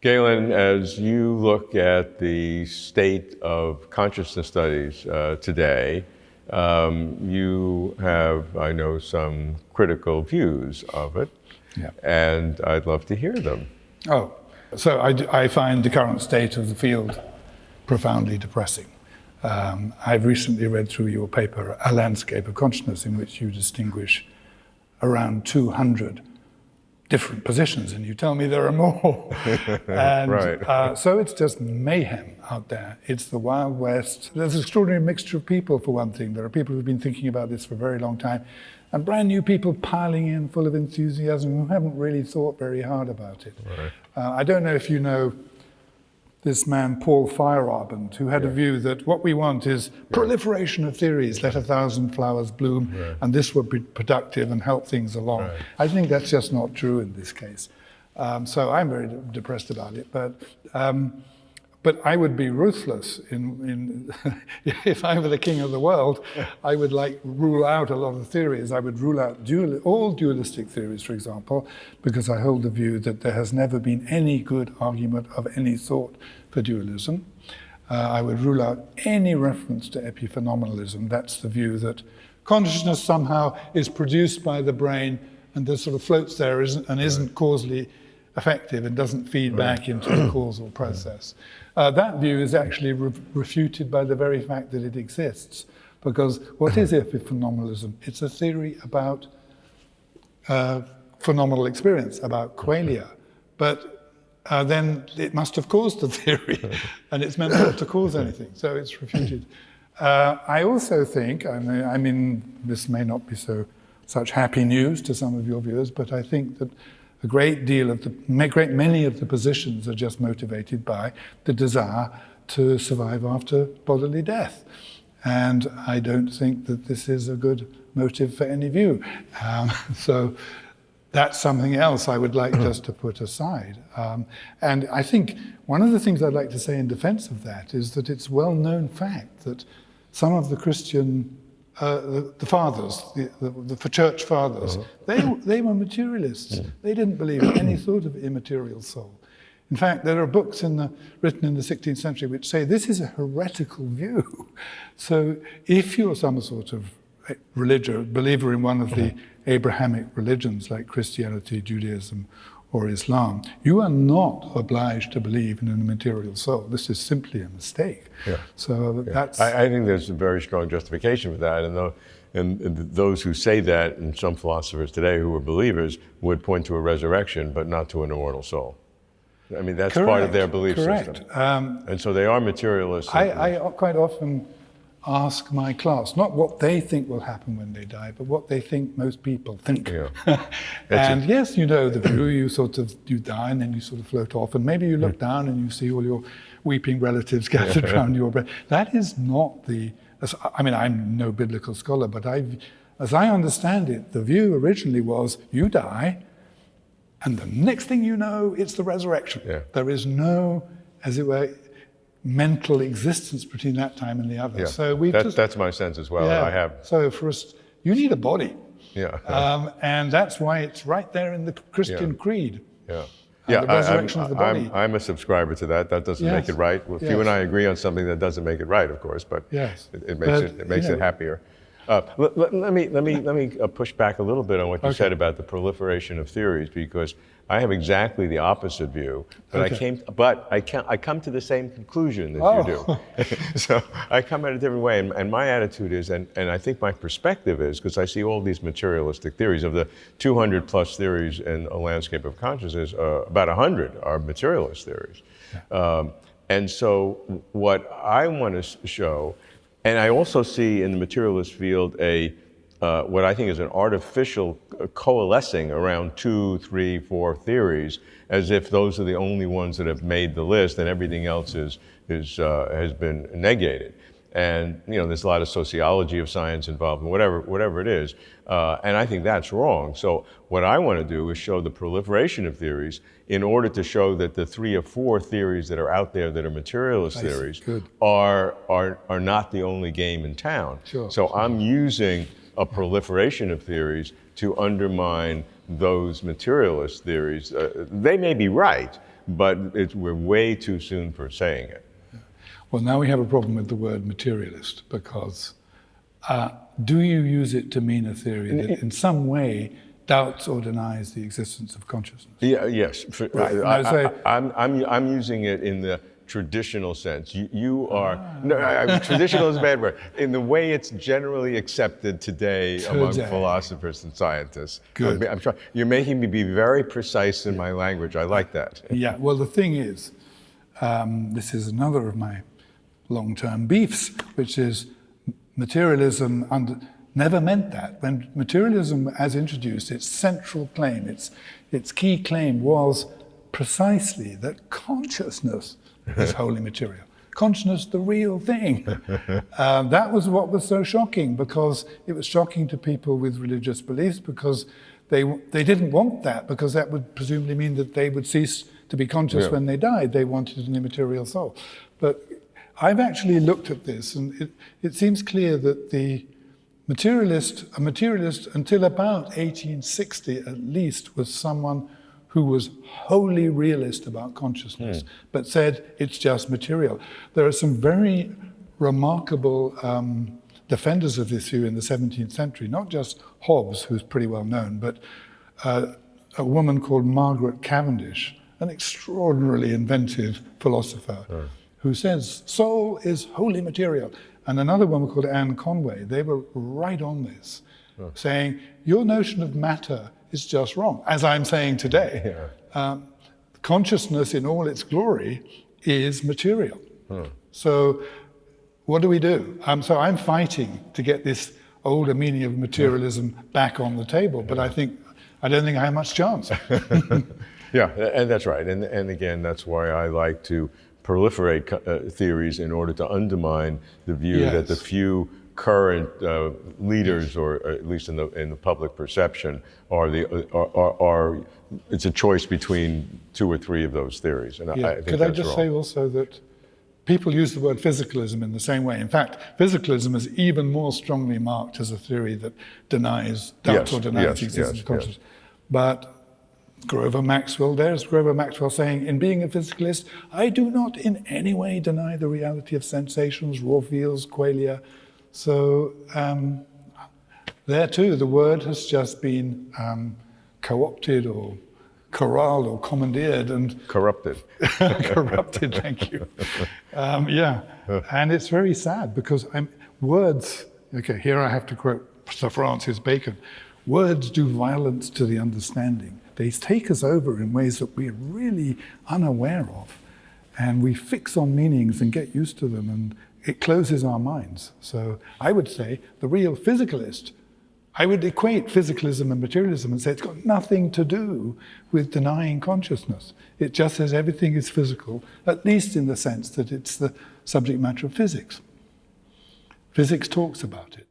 Galen, as you look at the state of consciousness studies today, you have, I know, some critical views of it, and I'd love to hear them. Oh, so I find the current state of the field profoundly depressing. I've recently read through your paper, A Landscape of Consciousness, in which you distinguish around 200 different positions, and you tell me there are more. And right. So it's just mayhem out there. It's the Wild West. There's an extraordinary mixture of people, for one thing. There are people who've been thinking about this for a very long time, and brand new people piling in full of enthusiasm who haven't really thought very hard about it. Right. I don't know if you know this man, Paul Feyerabend, who had a view that what we want is proliferation of theories, let 1,000 flowers bloom, and this would be productive and help things along. Right. I think that's just not true in this case. So I'm very depressed about it, but I would be ruthless in if I were the king of the world. I would rule out a lot of theories. I would rule out all dualistic theories, for example, because I hold the view that there has never been any good argument of any sort for dualism. I would rule out any reference to epiphenomenalism. That's the view that consciousness somehow is produced by the brain and just sort of floats there and isn't causally effective and doesn't feed back into the causal process. That view is actually refuted by the very fact that it exists. Because what is epiphenomenalism? It's a theory about phenomenal experience, about qualia. But then it must have caused the theory, and it's meant not to cause anything, so it's refuted. I also think, I mean, this may not be such happy news to some of your viewers, but I think that a great many of the positions are just motivated by the desire to survive after bodily death. And I don't think that this is a good motive for any view. So that's something else I would like just to put aside. And I think one of the things I'd like to say in defense of that is that it's well-known fact that some of the Christian the fathers, the church fathers, they were materialists. They didn't believe in any sort of immaterial soul. In fact, there are books written in the 16th century which say this is a heretical view. So if you're some sort of believer in one of the Abrahamic religions like Christianity, Judaism, or Islam, you are not obliged to believe in a material soul. This is simply a mistake. So that's... I think there's a very strong justification for that, and those who say that, and some philosophers today who are believers, would point to a resurrection, but not to an immortal soul. I mean, that's part of their belief system. And so they are materialists. I quite often ask my class, not what they think will happen when they die, but what they think most people think. And yes, you know the view, you die and then you sort of float off, and maybe you look down and you see all your weeping relatives gathered around your bed. That is not I mean, I'm no biblical scholar, but as I understand it, the view originally was you die, and the next thing you know, it's the resurrection. There is no, as it were, mental existence between that time and the other. So that's my sense as well. I have. So for us, you need a body. And that's why it's right there in the Christian creed. The resurrection of the body. I'm a subscriber to that. That doesn't make it right. If you and I agree on something, that doesn't make it right, of course, but it makes it happier. Let me push back a little bit on what you said about the proliferation of theories, because I have exactly the opposite view, but I come to the same conclusion that you do. So I come at a different way, and my attitude is, and I think my perspective is, because I see all these materialistic theories, of the 200 plus theories in A Landscape of Consciousness, about 100 are materialist theories. And so what I want to show, and I also see in the materialist field what I think is an artificial coalescing around 2, 3, 4 theories, as if those are the only ones that have made the list, and everything else has been negated. And there's a lot of sociology of science involved, and whatever it is, and I think that's wrong. So what I want to do is show the proliferation of theories in order to show that the 3 or 4 theories that are out there that are materialist theories are not the only game in town. So I'm using a proliferation of theories to undermine those materialist theories. They may be right, but we're way too soon for saying it. Well, now we have a problem with the word materialist, because do you use it to mean a theory that in some way doubts or denies the existence of consciousness? Yeah, yes. Right. I'm using it in the traditional sense. You are, traditional is a bad word. In the way it's generally accepted today among philosophers and scientists. Good. I'm trying. You're making me be very precise in my language. I like that. Yeah, well, the thing is, this is another of my long-term beefs, which is materialism never meant that. When materialism, as introduced, its central claim, its key claim was precisely that consciousness is wholly material. Consciousness, the real thing. That was what was so shocking, because it was shocking to people with religious beliefs, because they didn't want that, because that would presumably mean that they would cease to be conscious when they died. They wanted an immaterial soul. But I've actually looked at this, and it seems clear that a materialist until about 1860 at least was someone who was wholly realist about consciousness, but said it's just material. There are some very remarkable defenders of this view in the 17th century, not just Hobbes, who's pretty well known, but a woman called Margaret Cavendish, an extraordinarily inventive philosopher, who says soul is wholly material. And another woman called Anne Conway. They were right on this, saying your notion of matter is just wrong, as I'm saying today. Consciousness in all its glory is material. So what do we do? So I'm fighting to get this older meaning of materialism back on the table, but I don't think I have much chance. Yeah, and that's right. And again, that's why I like to proliferate theories in order to undermine the view that the few current leaders, or at least in the public perception, are it's a choice between two or three of those theories. And I think that's wrong. Could I just say also that people use the word physicalism in the same way. In fact, physicalism is even more strongly marked as a theory that denies doubts or denies the existence of consciousness. But there's Grover Maxwell saying, in being a physicalist, I do not in any way deny the reality of sensations, raw feels, qualia. So there too, the word has just been co-opted or corralled or commandeered and corrupted. Corrupted, thank you. And it's very sad, because words, okay, here I have to quote Sir Francis Bacon, words do violence to the understanding. They take us over in ways that we're really unaware of, and we fix on meanings and get used to them, and it closes our minds. So I would say the real physicalist, I would equate physicalism and materialism and say it's got nothing to do with denying consciousness. It just says everything is physical, at least in the sense that it's the subject matter of physics. Physics talks about it.